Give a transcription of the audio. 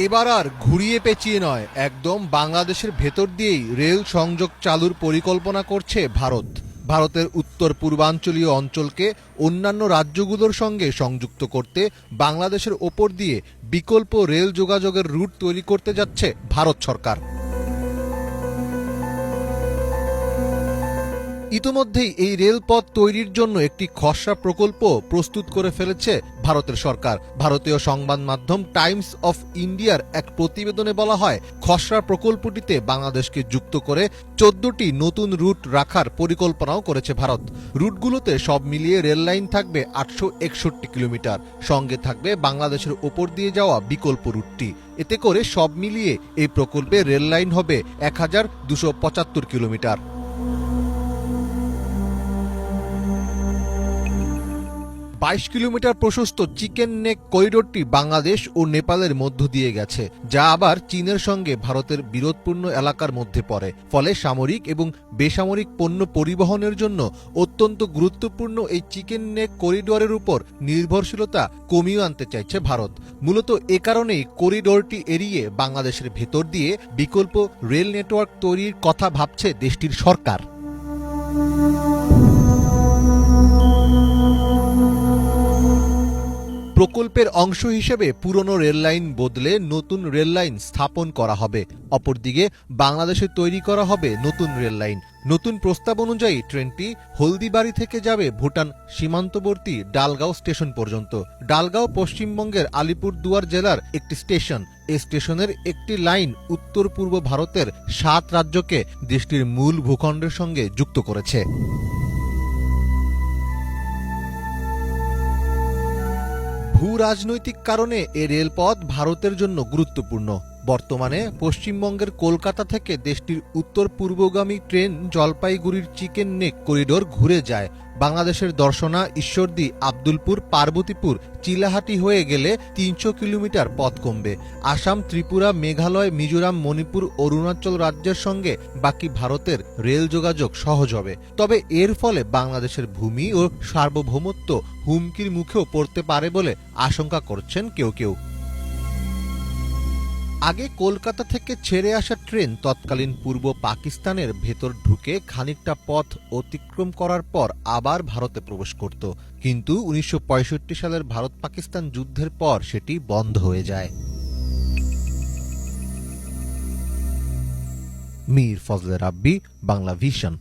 এবার আর ঘুরিয়ে পেঁচিয়ে নয়, একদম বাংলাদেশের ভেতর দিয়েই রেল সংযোগ চালুর পরিকল্পনা করছে ভারত। ভারতের উত্তর পূর্বাঞ্চলীয় অঞ্চলকে অন্যান্য রাজ্যগুলোর সঙ্গে সংযুক্ত করতে বাংলাদেশের ওপর দিয়ে বিকল্প রেল যোগাযোগের রুট তৈরি করতে যাচ্ছে ভারত সরকার। ইতোমধ্যেই এই রেলপথ তৈরির জন্য একটি খসড়া প্রকল্প প্রস্তুত করে ফেলেছে ভারতের সরকার। ভারতীয় সংবাদ মাধ্যম টাইমস অফ ইন্ডিয়ার এক প্রতিবেদনে বলা হয়, খসড়া প্রকল্পটিতে বাংলাদেশকে যুক্ত করে 14টি নতুন রুট রাখার পরিকল্পনাও করেছে ভারত। রুটগুলোতে সব মিলিয়ে রেল লাইন থাকবে 861 কিলোমিটার, সঙ্গে থাকবে বাংলাদেশের ওপর দিয়ে যাওয়া বিকল্প রুটটি। এতে করে সব মিলিয়ে এই প্রকল্পে রেল লাইন হবে 1275 কিলোমিটার। 22 কিলোমিটার প্রশস্ত চিকেন নেক করিডোরটি বাংলাদেশ ও নেপালের মধ্য দিয়ে গেছে, যা আবার চীনের সঙ্গে ভারতের বিরোধপূর্ণ এলাকার মধ্যে পড়ে। ফলে সামরিক এবং বেসামরিক পণ্য পরিবহনের জন্য অত্যন্ত গুরুত্বপূর্ণ এই চিকেন নেক করিডোরের উপর নির্ভরশীলতা কমিয়ে আনতে চাইছে ভারত। মূলত এ কারণেই করিডোরটি এড়িয়ে বাংলাদেশের ভেতর দিয়ে বিকল্প রেল নেটওয়ার্ক তৈরির কথা ভাবছে দেশটির সরকার। প্রকল্পের অংশ হিসেবে পুরনো রেললাইন বদলে নতুন রেললাইন স্থাপন করা হবে। অপরদিকে বাংলাদেশে তৈরি করা হবে নতুন রেললাইন। নতুন প্রস্তাব অনুযায়ী ট্রেনটি হলদিবাড়ি থেকে যাবে ভুটান সীমান্তবর্তী ডালগাঁও স্টেশন পর্যন্ত। ডালগাঁও পশ্চিমবঙ্গের আলিপুরদুয়ার জেলার একটি স্টেশন। এই স্টেশনের একটি লাইন উত্তর পূর্ব ভারতের 7 রাজ্যকে দেশটির মূল ভূখণ্ডের সঙ্গে যুক্ত করেছে। ভূ রাজনৈতিক কারণে এ রেলপথ ভারতের জন্য গুরুত্বপূর্ণ। বর্তমানে পশ্চিমবঙ্গের কলকাতা থেকে দেশটির উত্তর পূর্বগামী ট্রেন জলপাইগুড়ির চিকেন নেক করিডোর ঘুরে যায়। বাংলাদেশের দর্শনা, ঈশ্বরদী, আব্দুলপুর, পার্বতীপুর, চিলাহাটি হয়ে গেলে 300 কিলোমিটার পথ কমবে। আসাম, ত্রিপুরা, মেঘালয়, মিজোরাম, মণিপুর, অরুণাচল রাজ্যের সঙ্গে বাকি ভারতের রেল যোগাযোগ সহজ হবে। তবে এর ফলে বাংলাদেশের ভূমি ও সার্বভৌমত্ব হুমকির মুখেও পড়তে পারে বলে আশঙ্কা করছেন কেউ কেউ। আগে কলকাতা থেকে ছেড়ে আসা ট্রেন তৎকালীন পূর্ব পাকিস্তানের ভেতর ঢুকে খানিকটা পথ অতিক্রম করার পর আবার ভারতে প্রবেশ করত, কিন্তু 1965 সালের ভারত পাকিস্তান যুদ্ধের পর সেটি বন্ধ হয়ে যায়। মীর ফজলে রাব্বি, বাংলা ভিশন।